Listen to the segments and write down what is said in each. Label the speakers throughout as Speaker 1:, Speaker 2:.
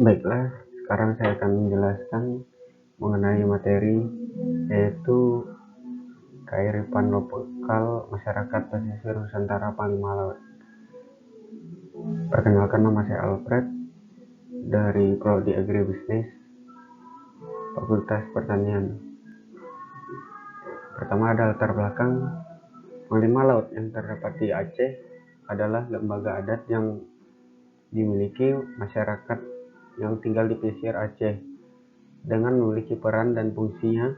Speaker 1: Baiklah, sekarang saya akan menjelaskan mengenai materi yaitu kearifan lokal masyarakat pesisir Nusantara Panglima Laut. Perkenalkan, nama saya Alfred dari Prodi Agribisnis Fakultas Pertanian. Pertama, ada latar belakang. Panglima Laut yang terdapat di Aceh adalah lembaga adat yang dimiliki masyarakat yang tinggal di pesisir Aceh dengan memiliki peran dan fungsinya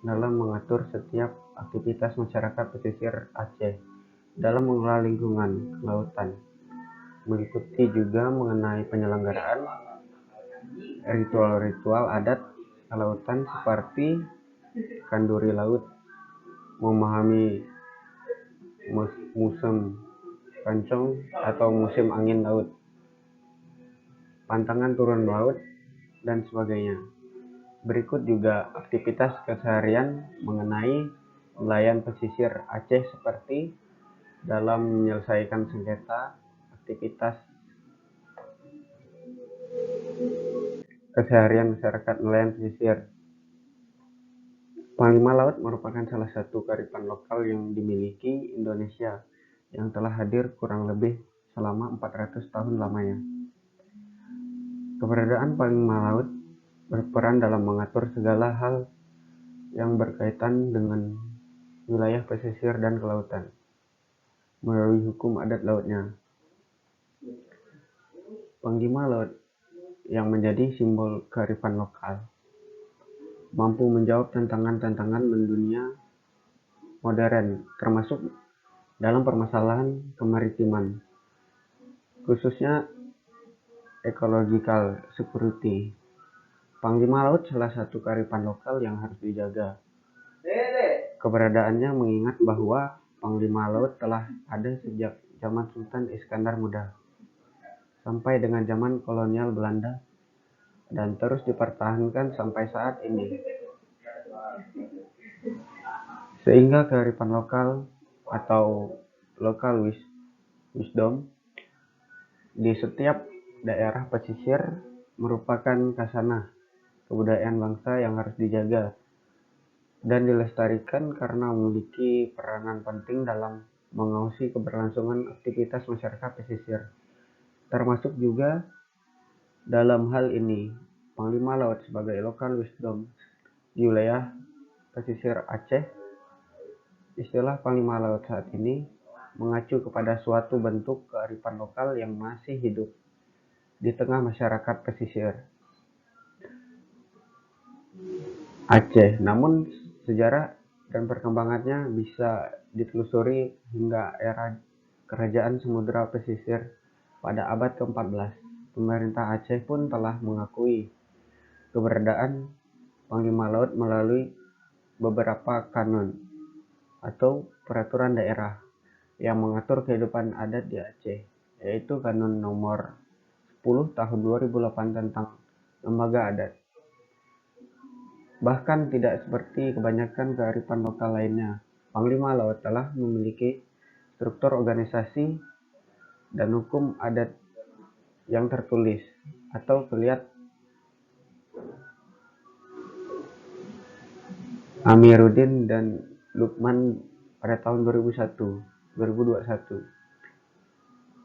Speaker 1: dalam mengatur setiap aktivitas masyarakat pesisir Aceh dalam mengelola lingkungan kelautan. Meliputi juga mengenai penyelenggaraan ritual-ritual adat kelautan seperti kanduri laut, memahami musim pancong atau musim angin laut, pantangan turun laut, dan sebagainya. Berikut juga aktivitas keseharian mengenai nelayan pesisir Aceh seperti dalam menyelesaikan sengketa, aktivitas keseharian masyarakat nelayan pesisir. Panglima Laut merupakan salah satu kearifan lokal yang dimiliki Indonesia yang telah hadir kurang lebih selama 400 tahun lamanya. Keberadaan Panglima Laut berperan dalam mengatur segala hal yang berkaitan dengan wilayah pesisir dan kelautan melalui hukum adat lautnya. Panglima Laut yang menjadi simbol kearifan lokal mampu menjawab tantangan-tantangan mendunia modern, termasuk dalam permasalahan kemaritiman, khususnya ecological security. Panglima Laut salah satu kearifan lokal yang harus dijaga. Keberadaannya mengingat bahwa Panglima Laut telah ada sejak zaman Sultan Iskandar Muda sampai dengan zaman kolonial Belanda dan terus dipertahankan sampai saat ini. Sehingga kearifan lokal atau local wisdom di setiap daerah pesisir merupakan kasanah kebudayaan bangsa yang harus dijaga dan dilestarikan karena memiliki peranan penting dalam mengawasi keberlangsungan aktivitas masyarakat pesisir. Termasuk juga dalam hal ini Panglima Laut sebagai local wisdom di wilayah pesisir Aceh. Istilah Panglima Laut saat ini mengacu kepada suatu bentuk kearifan lokal yang masih hidup di tengah masyarakat pesisir Aceh. Namun sejarah dan perkembangannya bisa ditelusuri hingga era kerajaan Samudra Pesisir pada abad ke-14. Pemerintah Aceh pun telah mengakui keberadaan Panglima Laut melalui beberapa kanon atau peraturan daerah yang mengatur kehidupan adat di Aceh, yaitu Kanon Nomor 10 Tahun 2008 tentang lembaga adat. Bahkan tidak seperti kebanyakan kearifan lokal lainnya, Panglima Laut telah memiliki struktur organisasi dan hukum adat yang tertulis atau terlihat. Amiruddin dan Lukman pada tahun 2021.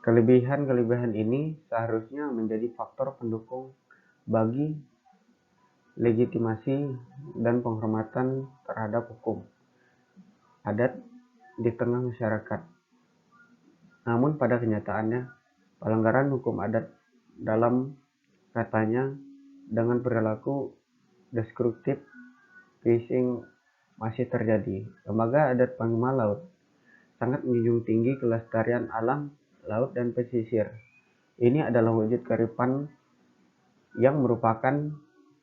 Speaker 1: Kelebihan-kelebihan ini seharusnya menjadi faktor pendukung bagi legitimasi dan penghormatan terhadap hukum adat di tengah masyarakat. Namun pada kenyataannya, pelanggaran hukum adat dalam katanya dengan perilaku destruktif fishing masih terjadi. Lembaga adat Panglima Laut sangat menjunjung tinggi kelestarian alam, laut, dan pesisir. Ini adalah wujud kearifan yang merupakan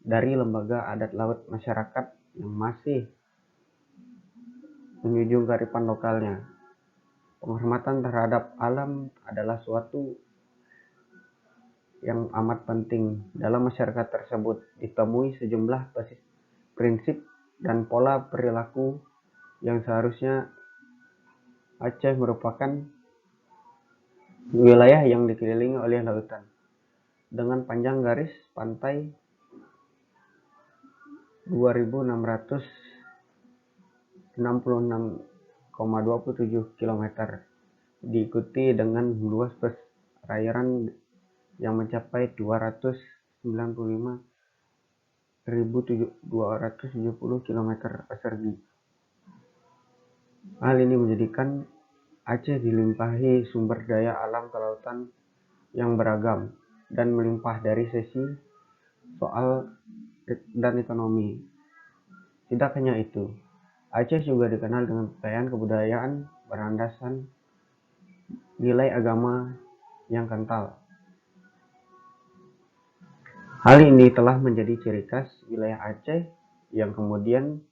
Speaker 1: dari lembaga adat laut masyarakat yang masih menjunjung kearifan lokalnya. Penghormatan terhadap alam adalah suatu yang amat penting dalam masyarakat tersebut. Ditemui sejumlah prinsip dan pola perilaku yang seharusnya Aceh merupakan wilayah yang dikelilingi oleh lautan. dengan panjang garis pantai 2.666,27 km, diikuti dengan luas perairan yang mencapai 295.270 km persegi. Hal ini menjadikan Aceh dilimpahi sumber daya alam kelautan yang beragam dan melimpah dari sisi soal dan ekonomi. Tidak hanya itu, Aceh juga dikenal dengan kebudayaan berlandasan nilai agama yang kental. Hal ini telah menjadi ciri khas wilayah Aceh yang kemudian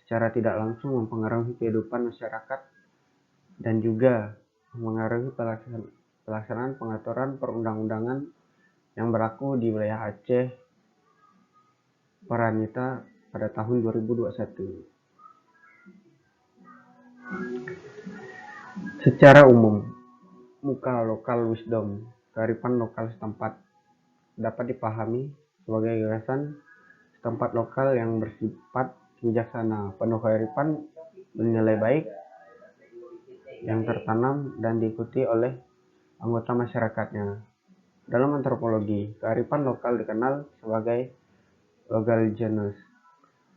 Speaker 1: secara tidak langsung mempengaruhi kehidupan masyarakat dan juga mengaruhi pelaksanaan pengaturan perundang-undangan yang berlaku di wilayah Aceh Peranita pada tahun 2021. Secara umum, muka lokal wisdom, kearifan lokal setempat, dapat dipahami sebagai gagasan setempat lokal yang bersifat bijaksana, penuh kearifan dan nilai baik yang tertanam dan diikuti oleh anggota masyarakatnya. Dalam antropologi, kearifan lokal dikenal sebagai local-genus.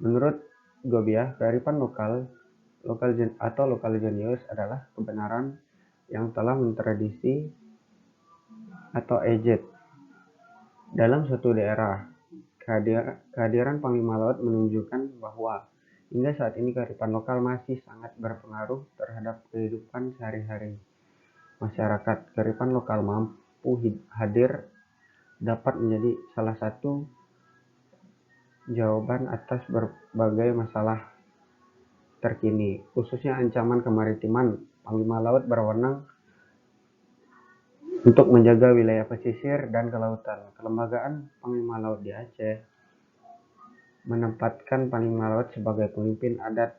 Speaker 1: Menurut Gobiah, kearifan lokal genius adalah kebenaran yang telah mentradisi atau eject dalam suatu daerah. Kehadiran Panglima Laut menunjukkan bahwa hingga saat ini kearifan lokal masih sangat berpengaruh terhadap kehidupan sehari-hari masyarakat. Kearifan lokal mampu hadir dapat menjadi salah satu jawaban atas berbagai masalah terkini, khususnya ancaman kemaritiman. Panglima Laut berwenang untuk menjaga wilayah pesisir dan kelautan. Kelembagaan Panglima Laut di Aceh menempatkan Panglima Laut sebagai pemimpin adat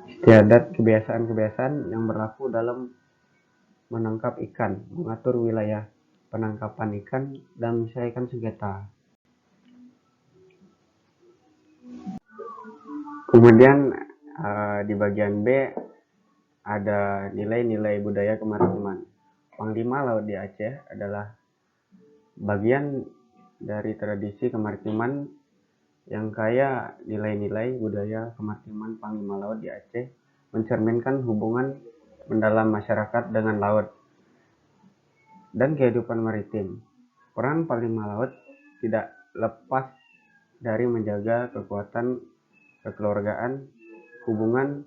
Speaker 1: istiadat kebiasaan-kebiasaan yang berlaku dalam menangkap ikan, mengatur wilayah penangkapan ikan, dan menyelesaikan sengketa. Kemudian di bagian B ada nilai-nilai budaya kemaritiman. Panglima Laut di Aceh adalah bagian dari tradisi kemaritiman yang kaya nilai-nilai budaya kemaritiman. Panglima Laut di Aceh mencerminkan hubungan mendalam masyarakat dengan laut dan kehidupan maritim. Peran Panglima Laut tidak lepas dari menjaga kekuatan kekeluargaan, hubungan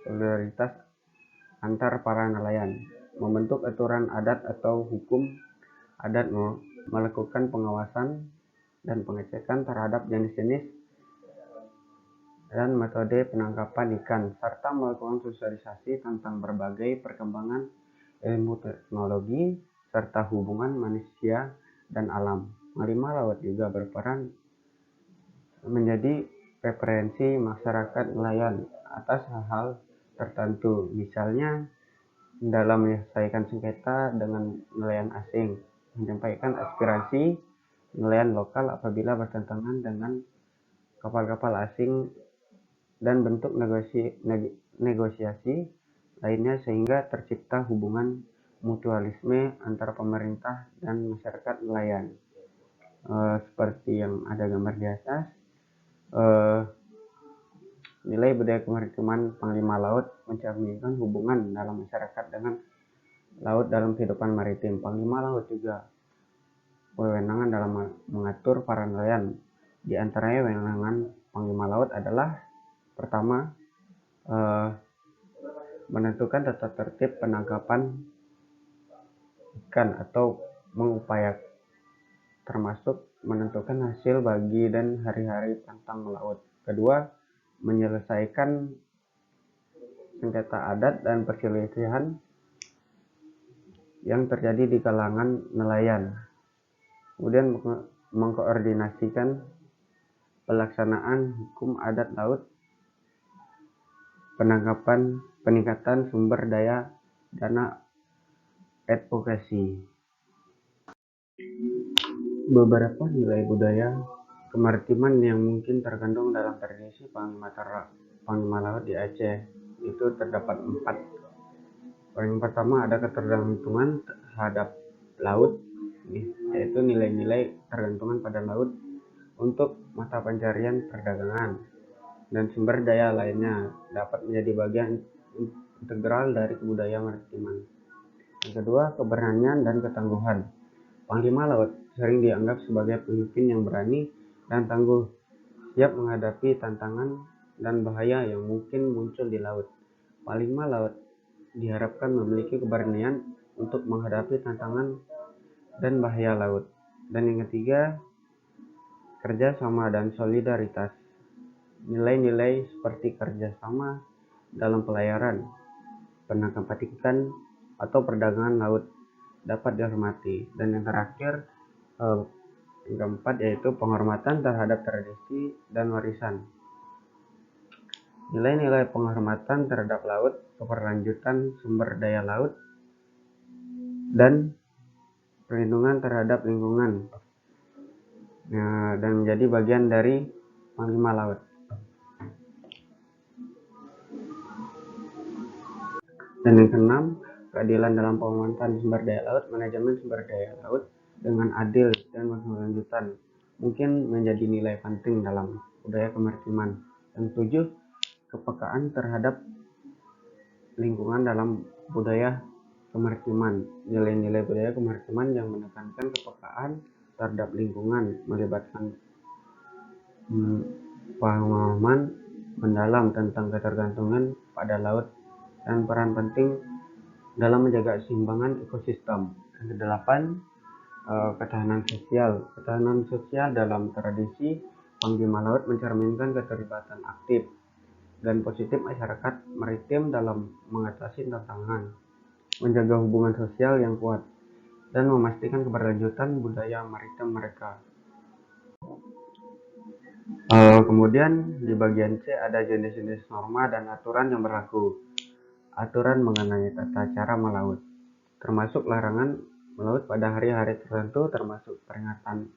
Speaker 1: solidaritas antar para nelayan, membentuk aturan adat atau hukum adat, melakukan pengawasan dan pengecekan terhadap jenis-jenis dan metode penangkapan ikan, serta melakukan sosialisasi tentang berbagai perkembangan ilmu teknologi serta hubungan manusia dan alam. Panglima Laut juga berperan menjadi referensi masyarakat nelayan atas hal-hal tertentu, misalnya dalam menyelesaikan sengketa dengan nelayan asing, menyampaikan aspirasi nelayan lokal apabila bertentangan dengan kapal-kapal asing, dan bentuk negosiasi lainnya sehingga tercipta hubungan mutualisme antara pemerintah dan masyarakat nelayan. Seperti yang ada gambar di atas, nilai budaya kemaritiman Panglima Laut mencerminkan hubungan dalam masyarakat dengan laut dalam kehidupan maritim. Panglima Laut juga wewenangan dalam mengatur para nelayan. Di antaranya wewenangan Panglima Laut adalah pertama, menentukan tata tertib penangkapan ikan atau mengupayakan, termasuk menentukan hasil bagi dan hari-hari tentang melaut. Kedua, menyelesaikan sengketa adat dan perselisihan yang terjadi di kalangan nelayan. Kemudian mengkoordinasikan pelaksanaan hukum adat laut, peningkatan sumber daya, dana advokasi. Beberapa nilai budaya kemaritiman yang mungkin terkandung dalam tradisi Panglima Laut di Aceh itu terdapat 4. Yang pertama ada ketergantungan terhadap laut, yaitu nilai-nilai tergantungan pada laut untuk mata pencarian perdagangan dan sumber daya lainnya dapat menjadi bagian integral dari kebudayaan maritiman. Yang kedua, keberanian dan ketangguhan. Panglima Laut sering dianggap sebagai pemimpin yang berani dan tangguh, siap menghadapi tantangan dan bahaya yang mungkin muncul di laut. Panglima Laut diharapkan memiliki keberanian untuk menghadapi tantangan dan bahaya laut. Dan yang ketiga, kerjasama dan solidaritas. Nilai-nilai seperti kerjasama dalam pelayaran, penangkapan ikan, atau perdagangan laut dapat dihormati. Dan yang terakhir, yang keempat, yaitu penghormatan terhadap tradisi dan warisan. Nilai-nilai penghormatan terhadap laut, keberlanjutan sumber daya laut, dan perlindungan terhadap lingkungan, dan menjadi bagian dari Panglima Laut. Dan yang keenam, keadilan dalam pemanfaatan sumber daya laut, manajemen sumber daya laut dengan adil dan berkelanjutan mungkin menjadi nilai penting dalam budaya kemaritiman. Yang ketujuh, kepekaan terhadap lingkungan dalam budaya kemaritiman. Nilai-nilai budaya kemaritiman yang menekankan kepekaan terhadap lingkungan melibatkan pemahaman mendalam tentang ketergantungan pada laut dan peran penting dalam menjaga keseimbangan ekosistem. Yang kedelapan, ketahanan sosial. Ketahanan sosial dalam tradisi Panglima Laut mencerminkan keterlibatan aktif dan positif masyarakat maritim dalam mengatasi tantangan, menjaga hubungan sosial yang kuat, dan memastikan keberlanjutan budaya maritim mereka. Kemudian di bagian C ada jenis-jenis norma dan aturan yang berlaku. Aturan mengenai tata cara melaut, termasuk larangan melaut pada hari-hari tertentu, termasuk peringatan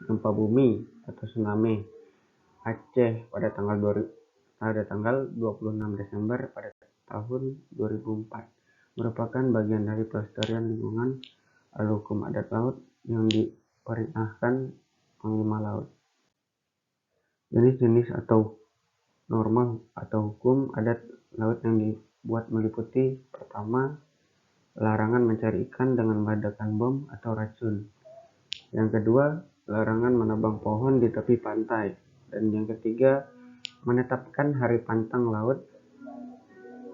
Speaker 1: gempa bumi atau tsunami Aceh pada tanggal 26 Desember pada tahun 2004 merupakan bagian dari pelestarian lingkungan hukum adat laut yang diperintahkan Panglima Laut. Jenis-jenis atau norma atau hukum adat laut yang dibuat meliputi: pertama, larangan mencari ikan dengan meledakan bom atau racun. Yang kedua, larangan menebang pohon di tepi pantai. Dan yang ketiga, menetapkan hari pantang laut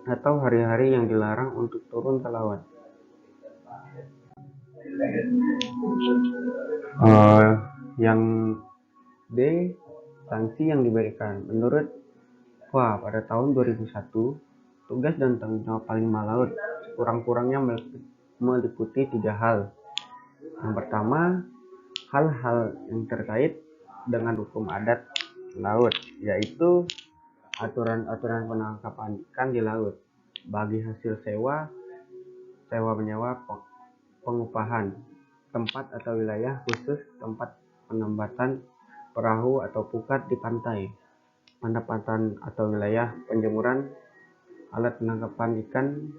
Speaker 1: atau hari-hari yang dilarang untuk turun ke laut. Yang D, sanksi yang diberikan. Menurut FOA pada tahun 2001, tugas dan tanggung jawab Panglima Laut kurang-kurangnya meliputi 3 hal. Yang pertama, hal-hal yang terkait dengan hukum adat laut, yaitu aturan-aturan penangkapan ikan di laut, bagi hasil sewa menyewa, pengupahan, tempat atau wilayah khusus tempat penempatan perahu atau pukat di pantai, penempatan atau wilayah penjemuran alat penangkapan ikan,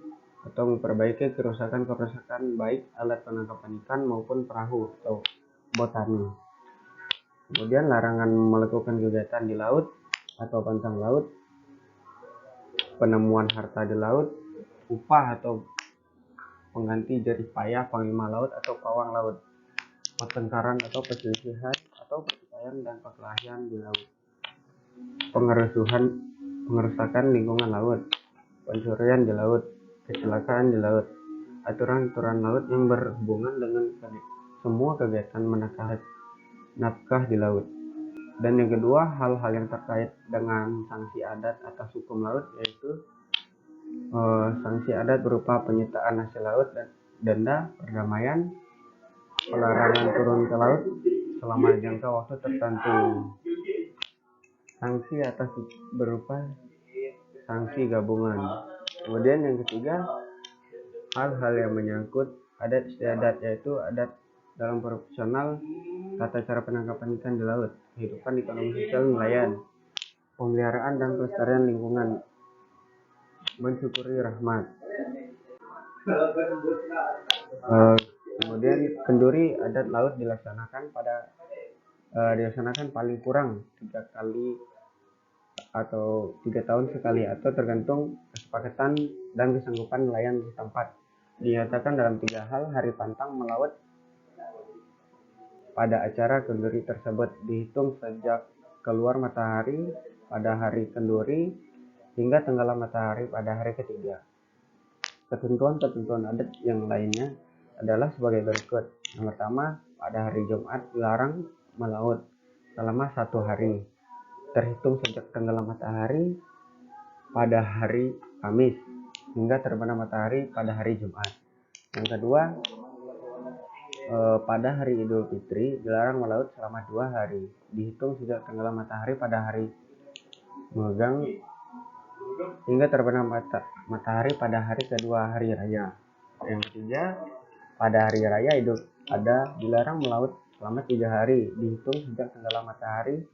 Speaker 1: atau memperbaiki kerusakan baik alat penangkapan ikan maupun perahu atau botani. Kemudian larangan melakukan kegiatan di laut atau pantang laut, penemuan harta di laut, upah atau pengganti jerih payah Panglima Laut atau pawang laut, pertengkaran atau perselisihan atau pertikaian dan perkelahian di laut, pengerusakan lingkungan laut, pencurian di laut, kecelakaan di laut, aturan-aturan laut yang berhubungan dengan semua kegiatan menangkap nafkah di laut. Dan yang kedua, hal-hal yang terkait dengan sanksi adat atas hukum laut, yaitu sanksi adat berupa penyitaan hasil laut, dan denda, perdamaian, pelarangan turun ke laut selama jangka waktu tertentu. Sanksi atas berupa sanksi gabungan. Kemudian yang ketiga, hal-hal yang menyangkut adat istiadat, yaitu adat dalam profesional, tata cara penangkapan ikan di laut, kehidupan ekonomi sosial nelayan, pemeliharaan dan pelestarian lingkungan, mensyukuri rahmat. Kemudian kenduri adat laut dilaksanakan paling kurang 3 kali atau 3 tahun sekali, atau tergantung kesepakatan dan kesanggupan nelayan di tempat. Dinyatakan dalam 3 hal: hari pantang melaut pada acara kenduri tersebut dihitung sejak keluar matahari pada hari kenduri hingga tenggelam matahari pada hari ketiga. Ketentuan-ketentuan adat yang lainnya adalah sebagai berikut. Yang pertama, pada hari Jumat dilarang melaut selama 1 hari, terhitung sejak tenggelam matahari pada hari Kamis hingga terbenam matahari pada hari Jumat. Yang kedua, pada hari Idul Fitri dilarang melaut selama 2 hari, dihitung sejak tenggelam matahari pada hari megang hingga terbenam matahari pada hari kedua hari raya. Yang ketiga, pada hari raya Idul Adha dilarang melaut selama 3 hari, dihitung sejak tenggelam matahari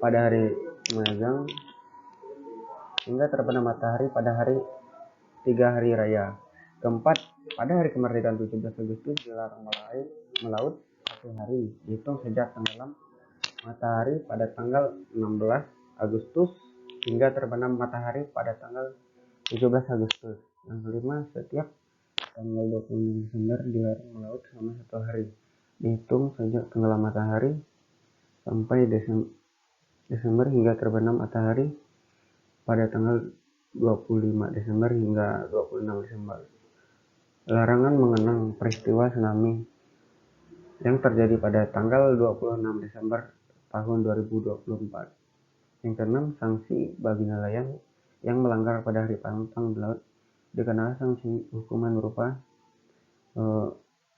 Speaker 1: pada hari megang hingga terbenam matahari pada hari 3 hari raya. Keempat, pada hari kemerdekaan 17 Agustus dilarang melaut 1 hari, dihitung sejak tenggelam matahari pada tanggal 16 Agustus hingga terbenam matahari pada tanggal 17 Agustus. Yang kelima, setiap tanggal 26 Desember dilarang melaut selama 1 hari, dihitung sejak tenggelam matahari sampai Desember hingga terbenam matahari pada tanggal 25 Desember hingga 26 Desember. Larangan mengenang peristiwa tsunami yang terjadi pada tanggal 26 Desember tahun 2024. Yang keenam, sanksi bagi nelayan yang melanggar pada hari pantang di laut dikenakan sanksi hukuman berupa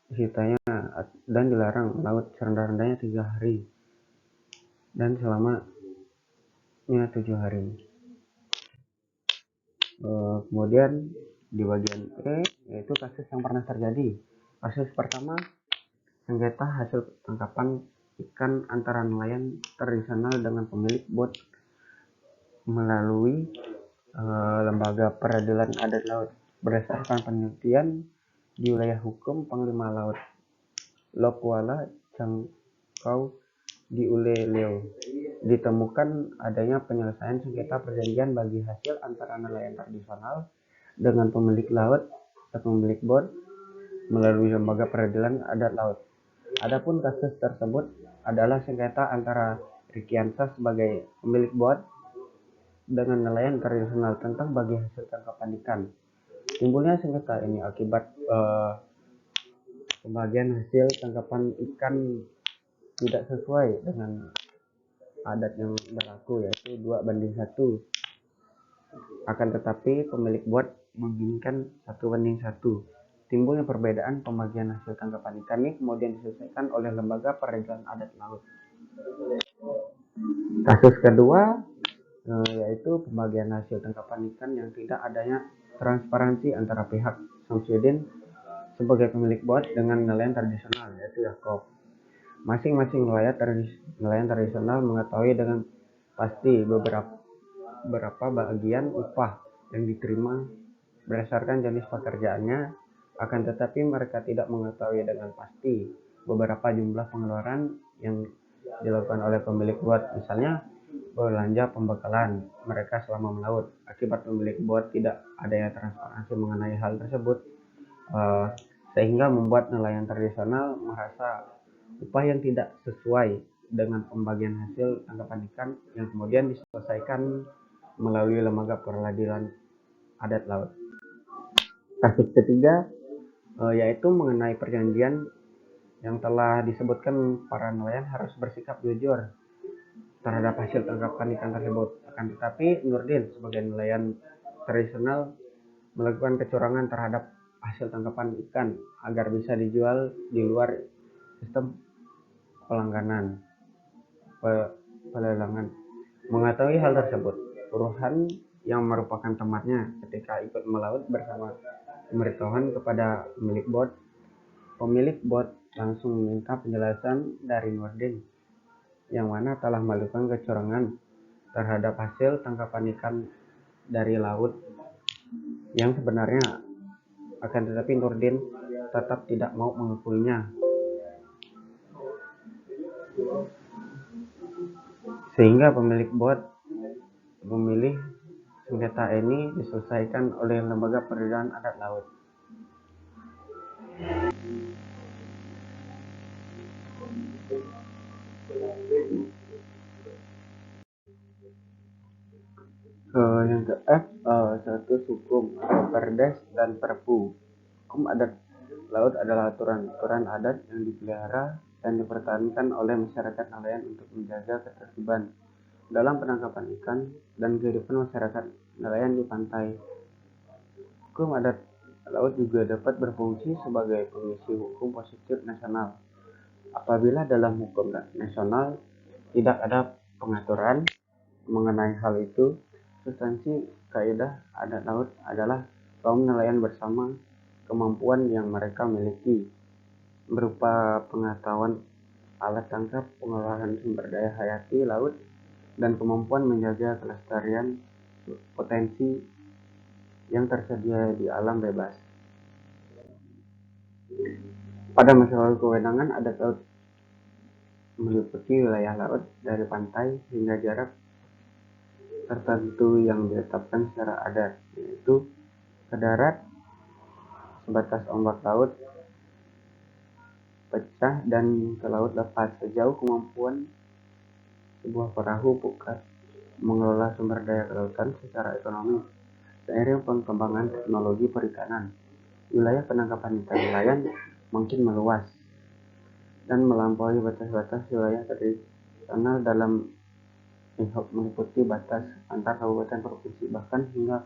Speaker 1: disitanya dan dilarang melaut serendah-rendahnya 3 hari dan selamanya 7 hari. Kemudian di bagian E yaitu kasus yang pernah terjadi. Kasus pertama, sengketa hasil tangkapan ikan antara nelayan tradisional dengan pemilik bot melalui Lembaga Peradilan Adat Laut. Berdasarkan penelitian di wilayah hukum Panglima Laut Lokuala Cangkau di Ule Leo, ditemukan adanya penyelesaian sengketa perjanjian bagi hasil antara nelayan tradisional dengan pemilik laut atau pemilik bot melalui Lembaga Peradilan Adat Laut. Adapun kasus tersebut adalah sengketa antara Rikiansa sebagai pemilik bot dengan nelayan tradisional tentang bagi hasil tangkapan ikan. Timbulnya sengketa ini akibat pembagian hasil tangkapan ikan tidak sesuai dengan adat yang berlaku, yaitu 2:1. Akan tetapi pemilik bot menginginkan 1:1. Timbulnya perbedaan pembagian hasil tangkapan ikan ini kemudian diselesaikan oleh Lembaga Peradilan Adat Laut. Kasus kedua yaitu pembagian hasil tangkapan ikan yang tidak adanya transparansi antara pihak Samsudin sebagai pemilik bot dengan nelayan tradisional, yaitu Yakob. Masing-masing nelayan tradisional mengetahui dengan pasti beberapa bagian upah yang diterima berdasarkan jenis pekerjaannya, akan tetapi mereka tidak mengetahui dengan pasti beberapa jumlah pengeluaran yang dilakukan oleh pemilik bot, misalnya belanja pembekalan mereka selama melaut. Akibat pemilik bot tidak adanya transparansi mengenai hal tersebut, sehingga membuat nelayan tradisional merasa upah yang tidak sesuai dengan pembagian hasil tangkapan ikan yang kemudian diselesaikan melalui Lembaga Peradilan Adat Laut. Kasus ketiga yaitu mengenai perjanjian yang telah disebutkan para nelayan harus bersikap jujur terhadap hasil tangkapan ikan tersebut. Akan tetapi Nurdin sebagai nelayan tradisional melakukan kecurangan terhadap hasil tangkapan ikan agar bisa dijual di luar sistem pelelangan. Mengetahui hal tersebut, Burhan yang merupakan temannya ketika ikut melaut bersama memberitahukan kepada pemilik bot langsung meminta penjelasan dari Nurdin, yang mana telah melakukan kecurangan terhadap hasil tangkapan ikan dari laut yang sebenarnya, akan tetapi Nurdin tetap tidak mau mengakuinya, sehingga pemilik bot memilih sengketa ini diselesaikan oleh Lembaga Peradilan Adat Laut. Yang ke F, status hukum atau Perdes dan Perpu. Hukum adat laut adalah aturan-aturan adat yang dipelihara dan dipertahankan oleh masyarakat nelayan untuk menjaga ketertiban dalam penangkapan ikan dan kehidupan masyarakat nelayan di pantai. Hukum adat laut juga dapat berfungsi sebagai pengisi hukum positif nasional. Apabila dalam hukum nasional tidak ada pengaturan mengenai hal itu, substansi kaidah adat laut adalah kaum nelayan bersama kemampuan yang mereka miliki berupa pengetahuan alat tangkap, pengelolaan sumber daya hayati laut, dan kemampuan menjaga kelestarian potensi yang tersedia di alam bebas. Pada masalah kewenangan adat laut meliputi wilayah laut dari pantai hingga jarak tertentu yang ditetapkan secara adat, yaitu ke darat sebatas ombak laut pecah dan ke laut lepas sejauh kemampuan sebuah perahu pukat mengelola sumber daya kelautan secara ekonomi. Seiring perkembangan teknologi perikanan, wilayah penangkapan ikan nelayan makin meluas dan melampaui batas-batas wilayah tradisional dalam IHOP, meliputi batas antar kabupaten provinsi bahkan hingga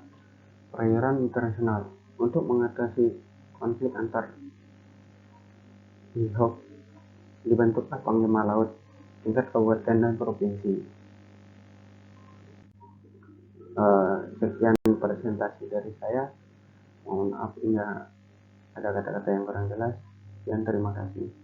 Speaker 1: perairan internasional. Untuk mengatasi konflik antar IHOP, dibentuklah Panglima Laut tingkat kabupaten dan provinsi. Sekian presentasi dari saya. Mohon maaf jika ada kata-kata yang kurang jelas. Sekian, terima kasih.